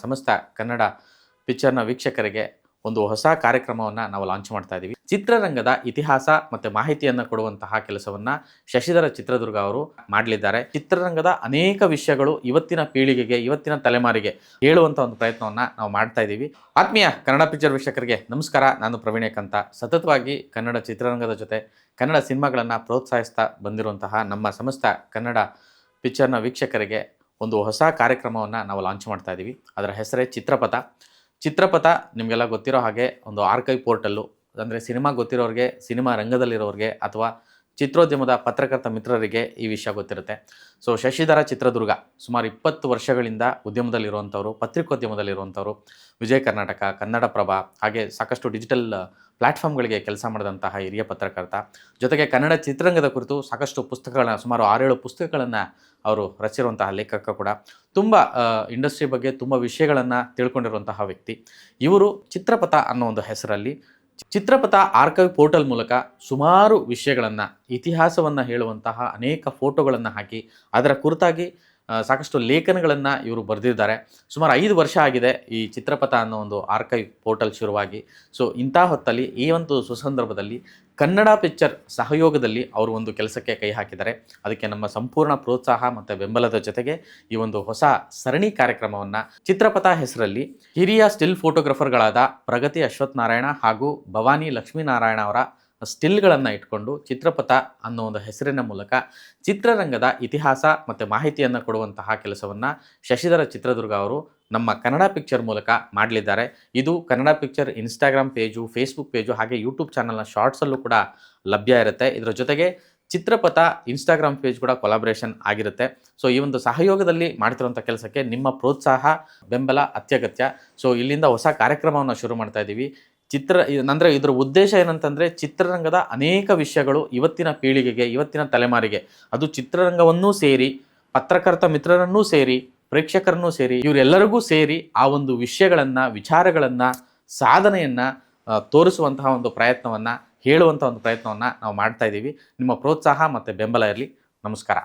ಸಮಸ್ತ ಕನ್ನಡ ಪಿಕ್ಚರ್ನ ವೀಕ್ಷಕರಿಗೆ ಒಂದು ಹೊಸ ಕಾರ್ಯಕ್ರಮವನ್ನು ನಾವು ಲಾಂಚ್ ಮಾಡ್ತಾ ಇದ್ದೀವಿ. ಚಿತ್ರರಂಗದ ಇತಿಹಾಸ ಮತ್ತು ಮಾಹಿತಿಯನ್ನು ಕೊಡುವಂತಹ ಕೆಲಸವನ್ನು ಶಶಿಧರ ಚಿತ್ರದುರ್ಗ ಅವರು ಮಾಡಲಿದ್ದಾರೆ. ಚಿತ್ರರಂಗದ ಅನೇಕ ವಿಷಯಗಳು ಇವತ್ತಿನ ಪೀಳಿಗೆಗೆ, ಇವತ್ತಿನ ತಲೆಮಾರಿಗೆ ಹೇಳುವಂಥ ಒಂದು ಪ್ರಯತ್ನವನ್ನು ನಾವು ಮಾಡ್ತಾ ಇದ್ದೀವಿ. ಆತ್ಮೀಯ ಕನ್ನಡ ಪಿಕ್ಚರ್ ವೀಕ್ಷಕರಿಗೆ ನಮಸ್ಕಾರ. ನಾನು ಪ್ರವೀಣೇಕ್ ಅಂತ. ಸತತವಾಗಿ ಕನ್ನಡ ಚಿತ್ರರಂಗದ ಜೊತೆ ಕನ್ನಡ ಸಿನಿಮಾಗಳನ್ನು ಪ್ರೋತ್ಸಾಹಿಸ್ತಾ ಬಂದಿರುವಂತಹ ನಮ್ಮ ಸಮಸ್ತ ಕನ್ನಡ ಪಿಕ್ಚರ್ನ ವೀಕ್ಷಕರಿಗೆ ಒಂದು ಹೊಸ ಕಾರ್ಯಕ್ರಮವನ್ನು ನಾವು ಲಾಂಚ್ ಮಾಡ್ತಾ ಇದ್ದೀವಿ. ಅದರ ಹೆಸರೇ ಚಿತ್ರಪಥ. ನಿಮಗೆಲ್ಲ ಗೊತ್ತಿರೋ ಹಾಗೆ ಒಂದು ಆರ್ಕೈವ್ ಪೋರ್ಟಲ್ಲು, ಅಂದರೆ ಸಿನಿಮಾ ಗೊತ್ತಿರೋರಿಗೆ, ಸಿನಿಮಾ ರಂಗದಲ್ಲಿರೋರಿಗೆ ಅಥವಾ ಚಿತ್ರೋದ್ಯಮದ ಪತ್ರಕರ್ತ ಮಿತ್ರರಿಗೆ ಈ ವಿಷಯ ಗೊತ್ತಿರುತ್ತೆ. ಸೊ ಶಶಿಧರ ಚಿತ್ರದುರ್ಗ ಸುಮಾರು 20 ವರ್ಷಗಳಿಂದ ಉದ್ಯಮದಲ್ಲಿರುವಂಥವ್ರು, ಪತ್ರಿಕೋದ್ಯಮದಲ್ಲಿರುವಂಥವ್ರು. ವಿಜಯ ಕರ್ನಾಟಕ, ಕನ್ನಡಪ್ರಭ ಹಾಗೆ ಸಾಕಷ್ಟು ಡಿಜಿಟಲ್ ಪ್ಲ್ಯಾಟ್ಫಾರ್ಮ್ಗಳಿಗೆ ಕೆಲಸ ಮಾಡಿದಂತಹ ಹಿರಿಯ ಪತ್ರಕರ್ತ. ಜೊತೆಗೆ ಕನ್ನಡ ಚಿತ್ರರಂಗದ ಕುರಿತು ಸಾಕಷ್ಟು ಪುಸ್ತಕಗಳನ್ನ, ಸುಮಾರು 6-7 ಪುಸ್ತಕಗಳನ್ನು ಅವರು ರಚಿಸಿರುವಂತಹ ಲೇಖಕ ಕೂಡ. ತುಂಬ ಇಂಡಸ್ಟ್ರಿ ಬಗ್ಗೆ ತುಂಬ ವಿಷಯಗಳನ್ನು ತಿಳ್ಕೊಂಡಿರುವಂತಹ ವ್ಯಕ್ತಿ ಇವರು. ಚಿತ್ರಪಥ ಅನ್ನೋ ಒಂದು ಹೆಸರಲ್ಲಿ ಚಿತ್ರಪಥ ಆರ್ಕೈವ್ ಪೋರ್ಟಲ್ ಮೂಲಕ ಸುಮಾರು ವಿಷಯಗಳನ್ನು, ಇತಿಹಾಸವನ್ನು ಹೇಳುವಂತಹ ಅನೇಕ ಫೋಟೋಗಳನ್ನು ಹಾಕಿ ಅದರ ಕುರಿತಾಗಿ ಸಾಕಷ್ಟು ಲೇಖನಗಳನ್ನು ಇವರು ಬರೆದಿದ್ದಾರೆ. ಸುಮಾರು 5 ವರ್ಷ ಆಗಿದೆ ಈ ಚಿತ್ರಪಥ ಅನ್ನೋ ಒಂದು ಆರ್ಕೈವ್ ಪೋರ್ಟಲ್ ಶುರುವಾಗಿ. ಸೊ ಇಂಥ ಹೊತ್ತಲ್ಲಿ, ಈ ಒಂದು ಸುಸಂದರ್ಭದಲ್ಲಿ ಕನ್ನಡ ಪಿಕ್ಚರ್ ಸಹಯೋಗದಲ್ಲಿ ಅವರು ಒಂದು ಕೆಲಸಕ್ಕೆ ಕೈ ಹಾಕಿದ್ದಾರೆ. ಅದಕ್ಕೆ ನಮ್ಮ ಸಂಪೂರ್ಣ ಪ್ರೋತ್ಸಾಹ ಮತ್ತು ಬೆಂಬಲದ ಜೊತೆಗೆ ಈ ಒಂದು ಹೊಸ ಸರಣಿ ಕಾರ್ಯಕ್ರಮವನ್ನು ಚಿತ್ರಪಥ ಹೆಸರಲ್ಲಿ ಹಿರಿಯ ಸ್ಟಿಲ್ ಫೋಟೋಗ್ರಫರ್ಗಳಾದ ಪ್ರಗತಿ ಅಶ್ವಥ್ ನಾರಾಯಣ ಹಾಗೂ ಭವಾನಿ ಲಕ್ಷ್ಮೀನಾರಾಯಣ ಅವರ ಸ್ಟಿಲ್ಗಳನ್ನು ಇಟ್ಕೊಂಡು ಚಿತ್ರಪಥ ಅನ್ನೋ ಒಂದು ಹೆಸರಿನ ಮೂಲಕ ಚಿತ್ರರಂಗದ ಇತಿಹಾಸ ಮತ್ತು ಮಾಹಿತಿಯನ್ನು ಕೊಡುವಂತಹ ಕೆಲಸವನ್ನು ಶಶಿಧರ ಚಿತ್ರದುರ್ಗ ಅವರು ನಮ್ಮ ಕನ್ನಡ ಪಿಕ್ಚರ್ ಮೂಲಕ ಮಾಡಲಿದ್ದಾರೆ. ಇದು Kannada picture Instagram page, Facebook page ಹಾಗೆ ಯೂಟ್ಯೂಬ್ ಚಾನಲ್ನ ಶಾರ್ಟ್ಸಲ್ಲೂ ಕೂಡ ಲಭ್ಯ ಇರುತ್ತೆ. ಇದರ ಜೊತೆಗೆ ಚಿತ್ರಪಥ ಇನ್ಸ್ಟಾಗ್ರಾಮ್ ಪೇಜ್ ಕೂಡ ಕೊಲಾಬ್ರೇಷನ್ ಆಗಿರುತ್ತೆ. ಸೊ ಈ ಒಂದು ಸಹಯೋಗದಲ್ಲಿ ಮಾಡ್ತಿರುವಂಥ ಕೆಲಸಕ್ಕೆ ನಿಮ್ಮ ಪ್ರೋತ್ಸಾಹ, ಬೆಂಬಲ ಅತ್ಯಗತ್ಯ. ಸೊ ಇಲ್ಲಿಂದ ಹೊಸ ಕಾರ್ಯಕ್ರಮವನ್ನು ಶುರು ಮಾಡ್ತಾ ಇದ್ದೀವಿ. ಅಂದರೆ ಇದರ ಉದ್ದೇಶ ಏನಂತಂದರೆ, ಚಿತ್ರರಂಗದ ಅನೇಕ ವಿಷಯಗಳು ಇವತ್ತಿನ ಪೀಳಿಗೆಗೆ, ಇವತ್ತಿನ ತಲೆಮಾರಿಗೆ, ಅದು ಚಿತ್ರರಂಗವನ್ನೂ ಸೇರಿ, ಪತ್ರಕರ್ತ ಮಿತ್ರರನ್ನೂ ಸೇರಿ, ಪ್ರೇಕ್ಷಕರನ್ನೂ ಸೇರಿ, ಇವರೆಲ್ಲರಿಗೂ ಸೇರಿ ಆ ಒಂದು ವಿಷಯಗಳನ್ನು, ವಿಚಾರಗಳನ್ನು, ಸಾಧನೆಯನ್ನು ತೋರಿಸುವಂತಹ ಒಂದು ಪ್ರಯತ್ನವನ್ನು, ಹೇಳುವಂಥ ಒಂದು ಪ್ರಯತ್ನವನ್ನು ನಾವು ಮಾಡ್ತಾ ಇದ್ದೀವಿ. ನಿಮ್ಮ ಪ್ರೋತ್ಸಾಹ ಮತ್ತು ಬೆಂಬಲ ಇರಲಿ. ನಮಸ್ಕಾರ.